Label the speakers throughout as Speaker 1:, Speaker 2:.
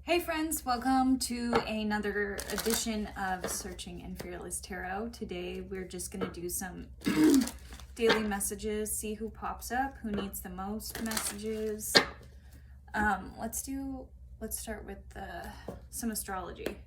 Speaker 1: Hey friends, welcome to another edition of Searching in Fearless Tarot. Today we're just going to do some daily messages, see who pops up, who needs the most messages. Let's start with some astrology.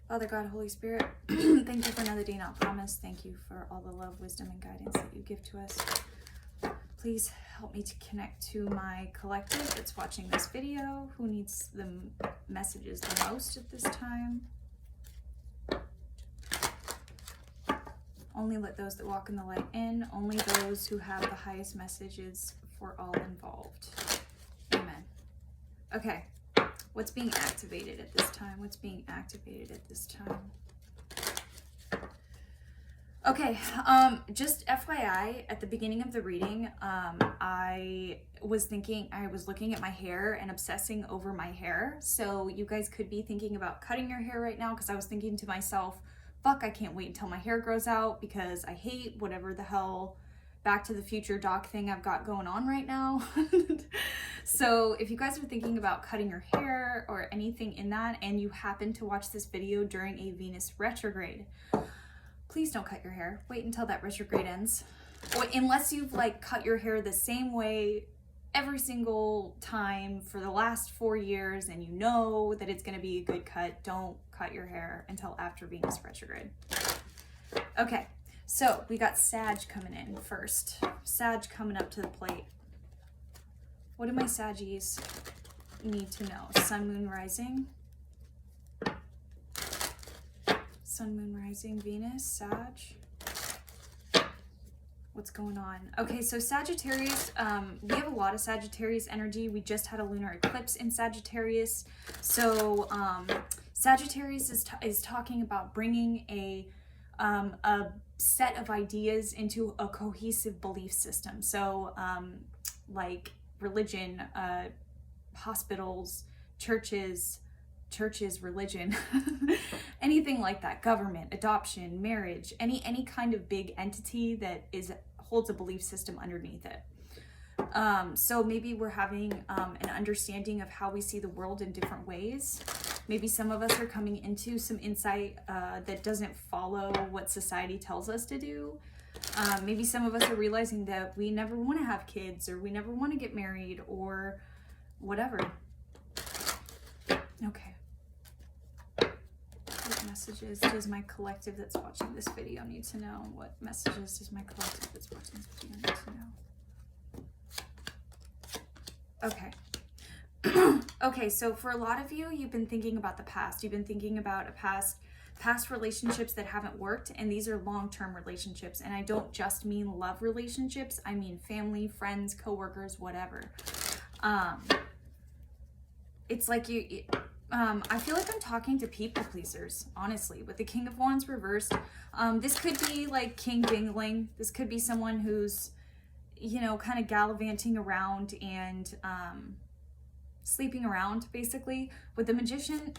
Speaker 1: Father God, Holy Spirit, thank you for another day not promised. Thank you for all the love, wisdom, and guidance that you give to us. Please help me to connect to my collective that's watching this video. Who needs the messages the most at this time? Only let those that walk in the light in. Only those who have the highest messages for all involved. Amen. Okay. What's being activated at this time? What's being activated at this time? Okay, just FYI, at the beginning of the reading, I was looking at my hair and obsessing over my hair. So you guys could be thinking about cutting your hair right now, because I was thinking to myself, fuck, I can't wait until my hair grows out because I hate whatever the hell Back to the Future doc thing I've got going on right now. So if you guys are thinking about cutting your hair or anything in that, and you happen to watch this video during a Venus retrograde, please don't cut your hair. Wait until that retrograde ends. Or unless you've cut your hair the same way every single time for the last 4 years and you know that it's going to be a good cut, don't cut your hair until after Venus retrograde. Okay, so we got Sag coming in first. Sag coming up to the plate. What do my Saggies need to know? Sun, Moon, Rising. Sun, Moon, Rising, Venus, Sag. What's going on? Okay, so Sagittarius, we have a lot of Sagittarius energy. We just had a lunar eclipse in Sagittarius. So Sagittarius is talking about bringing a set of ideas into a cohesive belief system. So like religion, hospitals, churches, religion, anything like that, government, adoption, marriage, any kind of big entity that holds a belief system underneath it. So maybe we're having an understanding of how we see the world in different ways. Maybe some of us are coming into some insight that doesn't follow what society tells us to do. Maybe some of us are realizing that we never want to have kids, or we never want to get married, or whatever. Okay. What messages does my collective that's watching this video need to know? What messages does my collective that's watching this video need to know? Okay. Okay, so for a lot of you, you've been thinking about the past. You've been thinking about past relationships that haven't worked, and these are long-term relationships. And I don't just mean love relationships. I mean family, friends, coworkers, whatever. It's like I feel like I'm talking to people pleasers, honestly, with the King of Wands reversed. This could be like king dingling. This could be someone who's, kind of gallivanting around and sleeping around, basically. With the Magician,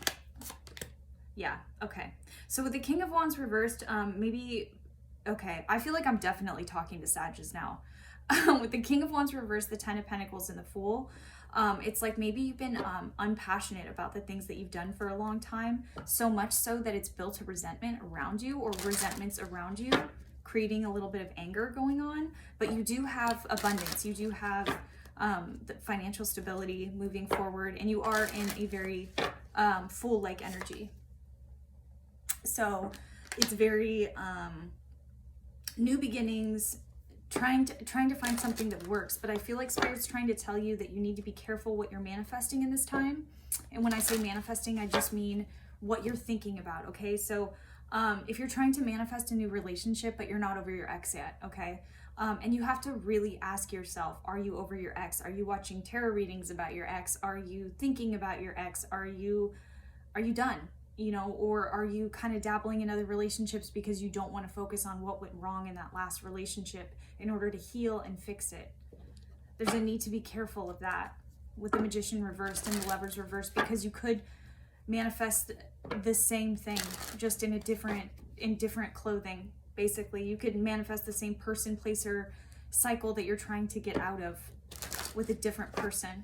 Speaker 1: yeah, okay. So with the King of Wands reversed, okay, I feel like I'm definitely talking to Sages now. With the King of Wands reversed, the Ten of Pentacles, and the Fool, it's like maybe you've been unpassionate about the things that you've done for a long time, so much so that it's built a resentment around you, or resentments around you, creating a little bit of anger going on. But you do have abundance. You do have the financial stability moving forward, and you are in a very Fool-like energy. So it's very new beginnings, trying to find something that works. But I feel like Spirit's trying to tell you that you need to be careful what you're manifesting in this time. And when I say manifesting, I just mean what you're thinking about, okay? So if you're trying to manifest a new relationship, but you're not over your ex yet, okay? And you have to really ask yourself, are you over your ex? Are you watching tarot readings about your ex? Are you thinking about your ex? Are you done? Or are you kind of dabbling in other relationships because you don't want to focus on what went wrong in that last relationship in order to heal and fix it? There's a need to be careful of that with the Magician reversed and the Lovers reversed, because you could manifest the same thing, just in different clothing. Basically, you could manifest the same person, place, or cycle that you're trying to get out of with a different person.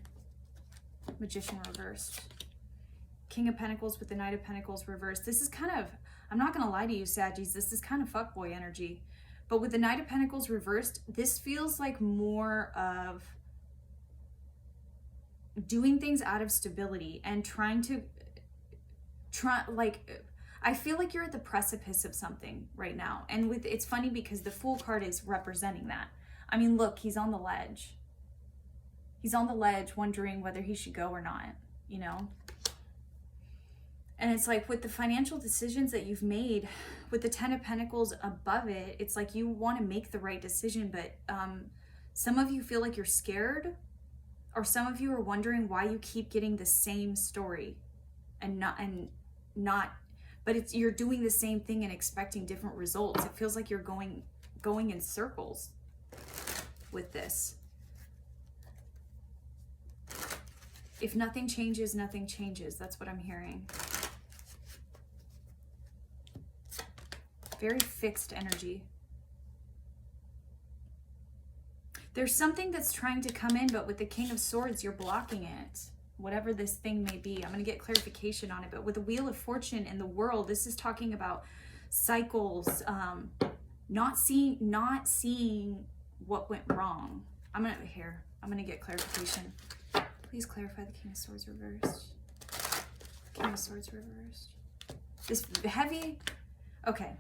Speaker 1: Magician reversed. King of Pentacles with the Knight of Pentacles reversed. This is kind of, I'm not going to lie to you, Saggies, this is kind of fuckboy energy. But with the Knight of Pentacles reversed, this feels like more of doing things out of stability and I feel like you're at the precipice of something right now. And it's funny because the Fool card is representing that. I mean, look, he's on the ledge. He's on the ledge wondering whether he should go or not, you know? And it's like with the financial decisions that you've made, with the 10 of Pentacles above it, it's like you want to make the right decision, but some of you feel like you're scared, or some of you are wondering why you keep getting the same story but you're doing the same thing and expecting different results. It feels like you're going in circles with this. If nothing changes, nothing changes. That's what I'm hearing. Very fixed energy. There's something that's trying to come in, but with the King of Swords, you're blocking it. Whatever this thing may be. I'm going to get clarification on it. But with the Wheel of Fortune in the world, this is talking about cycles, not seeing what went wrong. I'm going to get clarification. Please clarify the King of Swords reversed. King of Swords reversed. This heavy, okay.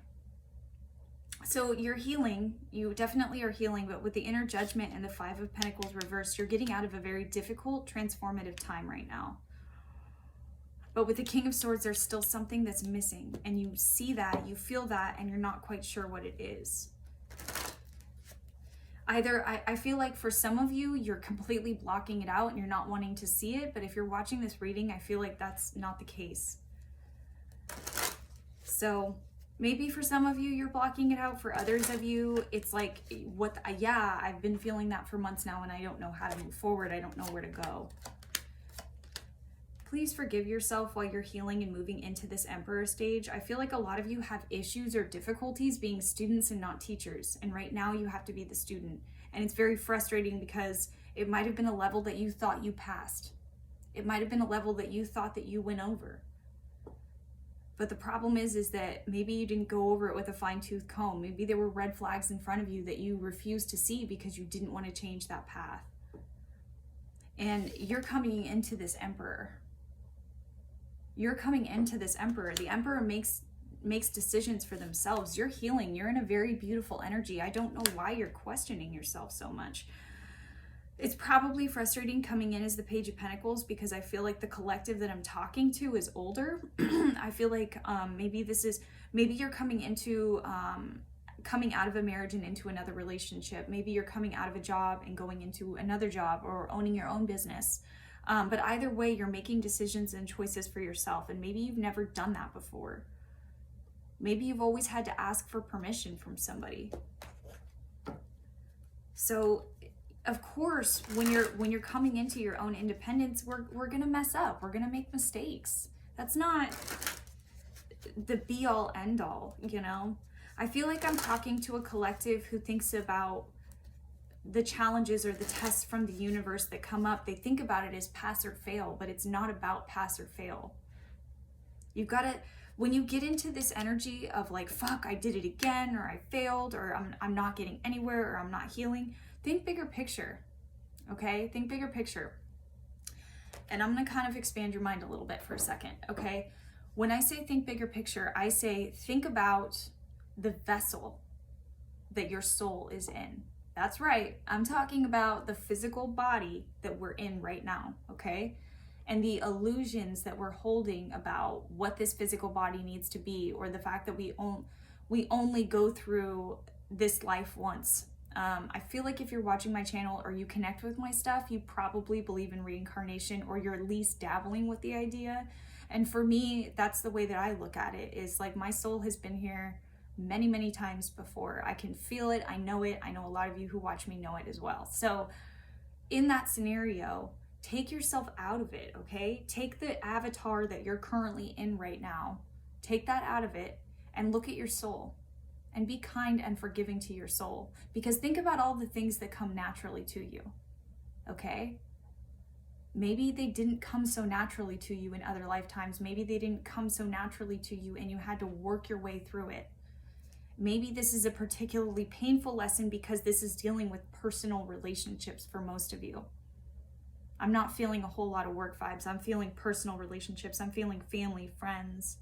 Speaker 1: So you're healing, you definitely are healing, but with the Inner Judgment and the 5 of Pentacles reversed, you're getting out of a very difficult, transformative time right now. But with the King of Swords, there's still something that's missing, and you see that, you feel that, and you're not quite sure what it is. Either, I feel like for some of you, you're completely blocking it out and you're not wanting to see it, but if you're watching this reading, I feel like that's not the case. So maybe for some of you, you're blocking it out. For others of you, it's like, yeah, I've been feeling that for months now and I don't know how to move forward. I don't know where to go. Please forgive yourself while you're healing and moving into this Emperor stage. I feel like a lot of you have issues or difficulties being students and not teachers. And right now you have to be the student. And it's very frustrating because it might have been a level that you thought you passed. It might have been a level that you thought that you went over. But the problem is that maybe you didn't go over it with a fine-tooth comb. Maybe there were red flags in front of you that you refused to see because you didn't want to change that path. And you're coming into this Emperor. You're coming into this Emperor. The Emperor makes decisions for themselves. You're healing. You're in a very beautiful energy. I don't know why you're questioning yourself so much. It's probably frustrating coming in as the Page of Pentacles because I feel like the collective that I'm talking to is older. I feel like maybe you're coming into coming out of a marriage and into another relationship. Maybe you're coming out of a job and going into another job or owning your own business. But either way, you're making decisions and choices for yourself, and maybe you've never done that before. Maybe you've always had to ask for permission from somebody. So, of course, when you're coming into your own independence, we're gonna mess up. We're gonna make mistakes. That's not the be-all, end-all, you know? I feel like I'm talking to a collective who thinks about the challenges or the tests from the universe that come up. They think about it as pass or fail, but it's not about pass or fail. You've got to, when you get into this energy of like, fuck, I did it again, or I failed, or I'm not getting anywhere, or I'm not healing, think bigger picture, okay? Think bigger picture. And I'm going to kind of expand your mind a little bit for a second, okay? When I say think bigger picture, I say think about the vessel that your soul is in. That's right. I'm talking about the physical body that we're in right now, okay? And the illusions that we're holding about what this physical body needs to be, or the fact that we only go through this life once. I feel like if you're watching my channel or you connect with my stuff, you probably believe in reincarnation, or you're at least dabbling with the idea. And for me, that's the way that I look at it, is like my soul has been here many, many times before. I can feel it. I know it. I know a lot of you who watch me know it as well. So in that scenario, take yourself out of it, okay? Take the avatar that you're currently in right now, take that out of it and look at your soul and be kind and forgiving to your soul, because think about all the things that come naturally to you, okay? Maybe they didn't come so naturally to you in other lifetimes. Maybe they didn't come so naturally to you and you had to work your way through it. Maybe this is a particularly painful lesson because this is dealing with personal relationships for most of you. I'm not feeling a whole lot of work vibes. I'm feeling personal relationships. I'm feeling family, friends,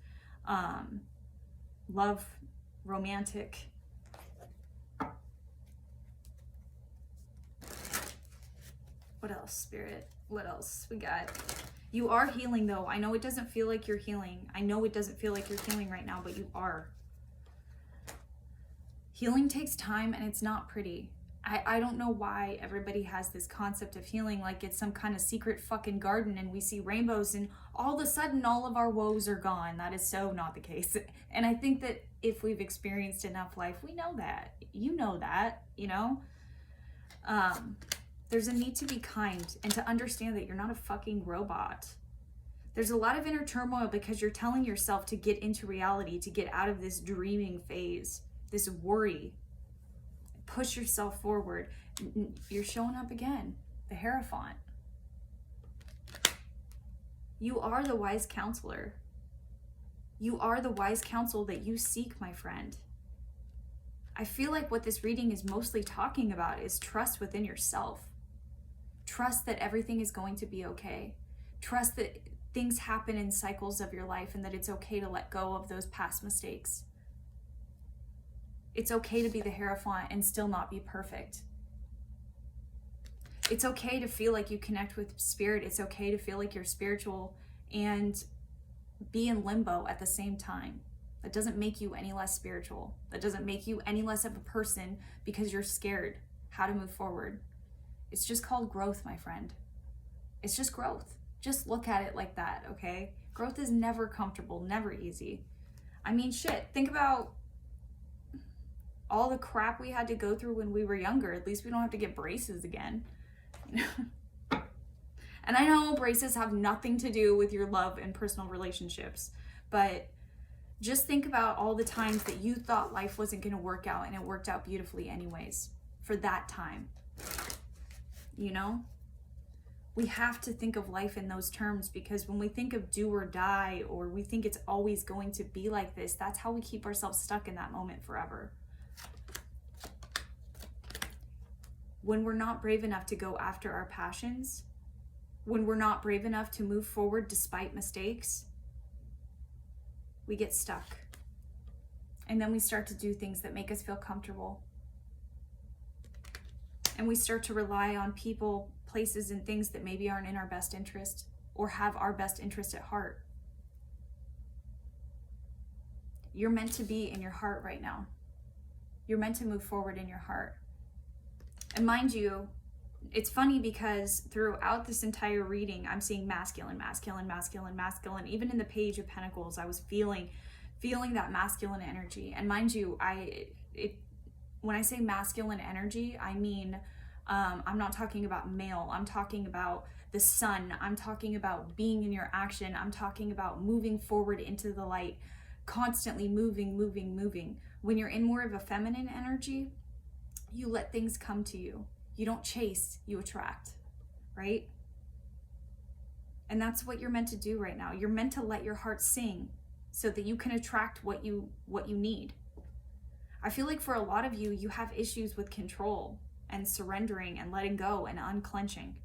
Speaker 1: love, romantic. What else, Spirit? What else we got? You are healing, though. I know it doesn't feel like you're healing. I know it doesn't feel like you're healing right now, but you are. Healing takes time and it's not pretty. I don't know why everybody has this concept of healing like it's some kind of secret fucking garden and we see rainbows and all of a sudden all of our woes are gone. That is so not the case. And I think that if we've experienced enough life, we know that. You know that, you know? There's a need to be kind and to understand that you're not a fucking robot. There's a lot of inner turmoil because you're telling yourself to get into reality, to get out of this dreaming phase, this worry. Push yourself forward. You're showing up again, the Hierophant. You are the wise counselor. You are the wise counsel that you seek, my friend. I feel like what this reading is mostly talking about is trust within yourself. Trust that everything is going to be okay. Trust that things happen in cycles of your life and that it's okay to let go of those past mistakes. It's okay to be the Hierophant and still not be perfect. It's okay to feel like you connect with spirit. It's okay to feel like you're spiritual and be in limbo at the same time. That doesn't make you any less spiritual. That doesn't make you any less of a person because you're scared how to move forward. It's just called growth, my friend. It's just growth. Just look at it like that, okay? Growth is never comfortable, never easy. I mean, shit, think about all the crap we had to go through when we were younger. At least we don't have to get braces again. And I know braces have nothing to do with your love and personal relationships, but just think about all the times that you thought life wasn't going to work out and it worked out beautifully anyways for that time. You know? We have to think of life in those terms because when we think of do or die or we think it's always going to be like this, that's how we keep ourselves stuck in that moment forever. When we're not brave enough to go after our passions, when we're not brave enough to move forward despite mistakes, we get stuck. And then we start to do things that make us feel comfortable. And we start to rely on people, places, and things that maybe aren't in our best interest or have our best interest at heart. You're meant to be in your heart right now. You're meant to move forward in your heart. And mind you, it's funny because throughout this entire reading, I'm seeing masculine, masculine, masculine, masculine. Even in the Page of Pentacles, I was feeling that masculine energy. And mind you, when I say masculine energy, I mean, I'm not talking about male. I'm talking about the sun. I'm talking about being in your action. I'm talking about moving forward into the light, constantly moving, moving, moving. When you're in more of a feminine energy, you let things come to you. You don't chase, you attract, right? And that's what you're meant to do right now. You're meant to let your heart sing so that you can attract what you need. I feel like for a lot of you, you have issues with control and surrendering and letting go and unclenching.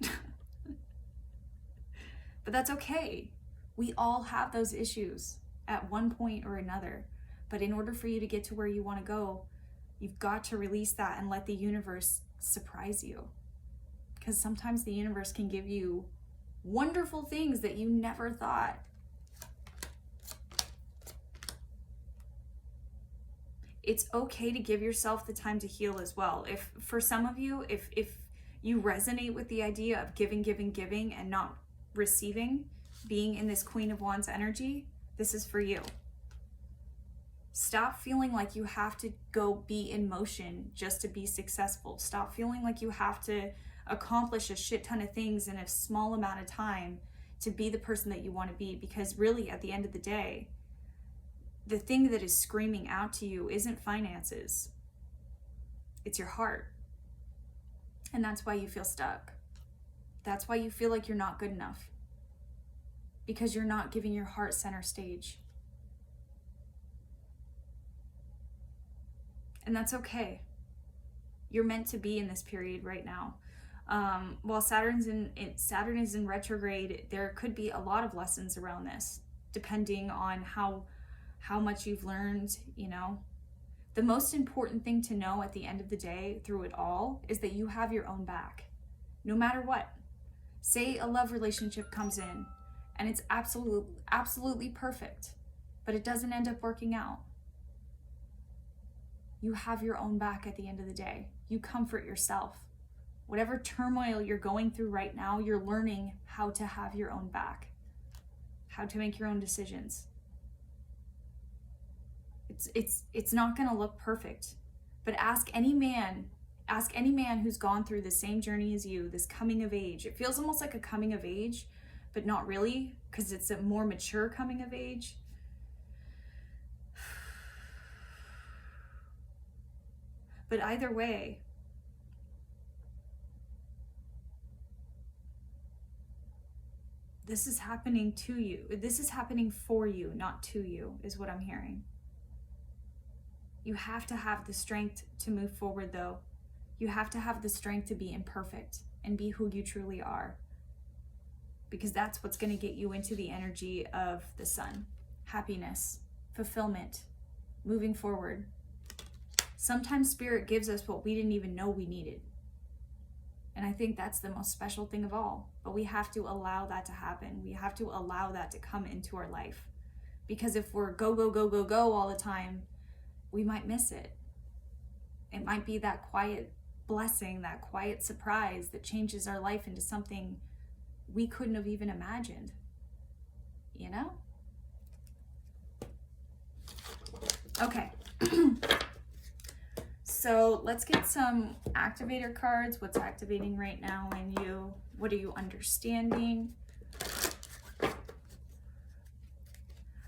Speaker 1: But that's okay. We all have those issues at one point or another. But in order for you to get to where you want to go, you've got to release that and let the universe surprise you. Because sometimes the universe can give you wonderful things that you never thought. It's okay to give yourself the time to heal as well. If for some of you, if you resonate with the idea of giving, giving, giving and not receiving, being in this Queen of Wands energy, this is for you. Stop feeling like you have to go be in motion just to be successful. Stop feeling like you have to accomplish a shit ton of things in a small amount of time to be the person that you want to be. Because really, at the end of the day, the thing that is screaming out to you isn't finances. It's your heart. And that's why you feel stuck. That's why you feel like you're not good enough. Because you're not giving your heart center stage. And that's okay. You're meant to be in this period right now. While Saturn is in retrograde, there could be a lot of lessons around this, depending on how much you've learned, you know. The most important thing to know at the end of the day through it all is that you have your own back, no matter what. Say a love relationship comes in and it's absolutely perfect, but it doesn't end up working out. You have your own back at the end of the day. You comfort yourself. Whatever turmoil you're going through right now, you're learning how to have your own back, how to make your own decisions. It's not going to look perfect, but ask any man who's gone through the same journey as you, this coming of age. It feels almost like a coming of age, but not really, because it's a more mature coming of age. But either way, this is happening to you. This is happening for you, not to you, is what I'm hearing. You have to have the strength to move forward, though. You have to have the strength to be imperfect and be who you truly are. Because that's what's going to get you into the energy of the sun. Happiness, fulfillment, moving forward. Sometimes Spirit gives us what we didn't even know we needed. And I think that's the most special thing of all. But we have to allow that to happen. We have to allow that to come into our life. Because if we're go, go, go, go, go all the time, we might miss it. It might be that quiet blessing, that quiet surprise that changes our life into something we couldn't have even imagined. You know? Okay. So let's get some activator cards. What's activating right now in you? What are you understanding?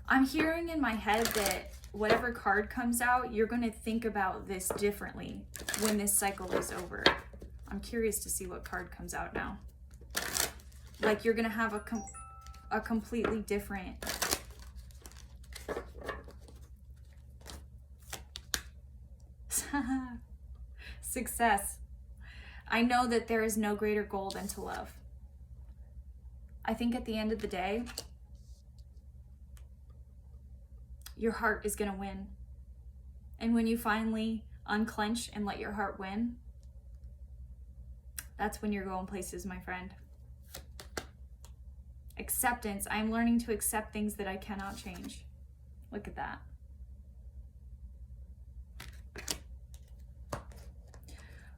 Speaker 1: I'm hearing in my head that whatever card comes out, you're going to think about this differently when this cycle is over. I'm curious to see what card comes out now. Like you're going to have a completely different... Success. I know that there is no greater goal than to love. I think at the end of the day, your heart is going to win. And when you finally unclench and let your heart win, that's when you're going places, my friend. Acceptance. I'm learning to accept things that I cannot change. Look at that.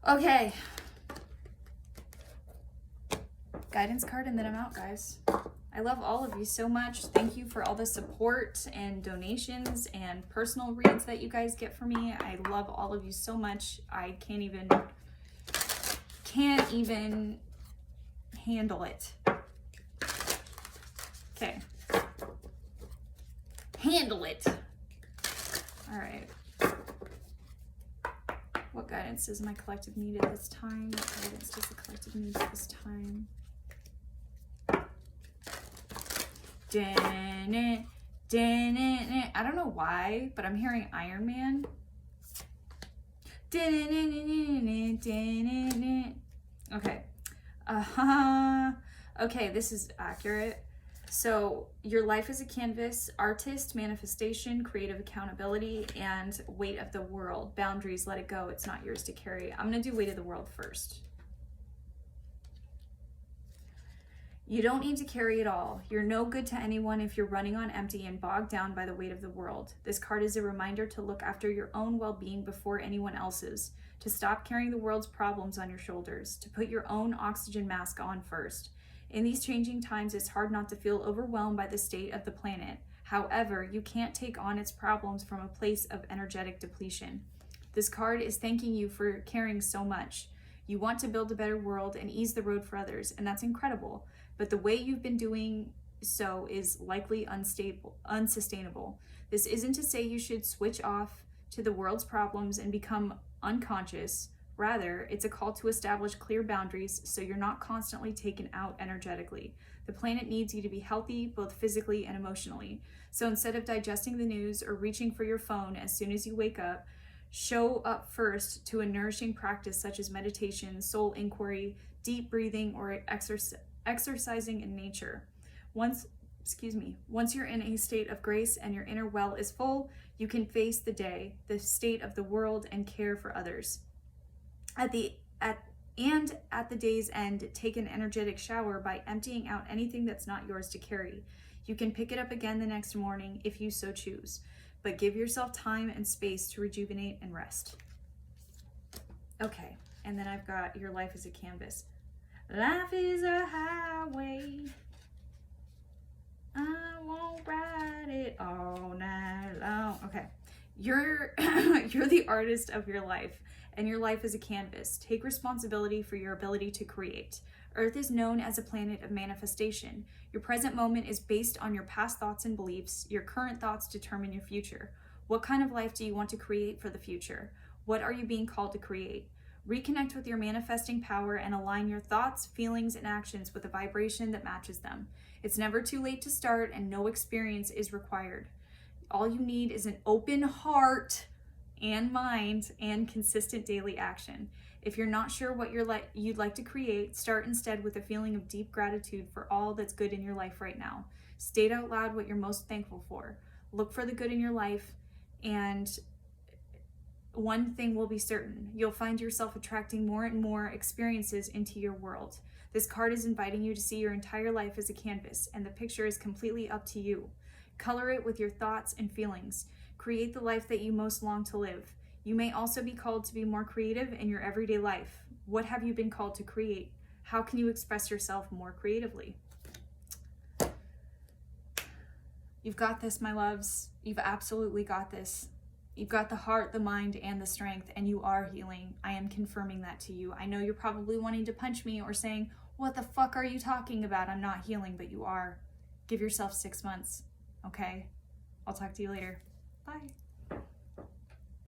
Speaker 1: Okay. Guidance card and then I'm out, guys. I love all of you so much. Thank you for all the support and donations and personal reads that you guys get from me. I love all of you so much. I can't even handle it. Okay. Handle it. All right. What guidance does my collective need at this time? What guidance does the collective need at this time? I don't know why, but I'm hearing Iron Man. Okay. Okay, this is accurate. So your life is a canvas, artist, manifestation, creative accountability, and weight of the world. Boundaries, let it go. It's not yours to carry. I'm going to do weight of the world first. You don't need to carry it all. You're no good to anyone if you're running on empty and bogged down by the weight of the world. This card is a reminder to look after your own well-being before anyone else's, to stop carrying the world's problems on your shoulders, to put your own oxygen mask on first. In these changing times, it's hard not to feel overwhelmed by the state of the planet. However, you can't take on its problems from a place of energetic depletion. This card is thanking you for caring so much. You want to build a better world and ease the road for others, and that's incredible. But the way you've been doing so is likely unsustainable. This isn't to say you should switch off to the world's problems and become unconscious, Rather, it's a call to establish clear boundaries so you're not constantly taken out energetically. The planet needs you to be healthy, both physically and emotionally. So instead of digesting the news or reaching for your phone as soon as you wake up, show up first to a nourishing practice such as meditation, soul inquiry, deep breathing, or exercising in nature. Once you're in a state of grace and your inner well is full, you can face the day, the state of the world, and care for others. At the day's end, take an energetic shower by emptying out anything that's not yours to carry. You can pick it up again the next morning if you so choose, but give yourself time and space to rejuvenate and rest. Okay, and then I've got your life as a canvas. Life is a highway. I won't ride it all night long. Okay, you're the artist of your life, and your life is a canvas. Take responsibility for your ability to create. Earth is known as a planet of manifestation. Your present moment is based on your past thoughts and beliefs. Your current thoughts determine your future. What kind of life do you want to create for the future? What are you being called to create? Reconnect with your manifesting power and align your thoughts, feelings, and actions with a vibration that matches them. It's never too late to start, and no experience is required. All you need is an open heart and mind and consistent daily action. If you're not sure what you'd like to create, start instead with a feeling of deep gratitude for all that's good in your life right now. State out loud what you're most thankful for. Look for the good in your life, and one thing will be certain. You'll find yourself attracting more and more experiences into your world. This card is inviting you to see your entire life as a canvas, and the picture is completely up to you. Color it with your thoughts and feelings. Create the life that you most long to live. You may also be called to be more creative in your everyday life. What have you been called to create? How can you express yourself more creatively? You've got this, my loves. You've absolutely got this. You've got the heart, the mind, and the strength, and you are healing. I am confirming that to you. I know you're probably wanting to punch me or saying, what the fuck are you talking about? I'm not healing, but you are. Give yourself 6 months, okay? I'll talk to you later. Bye.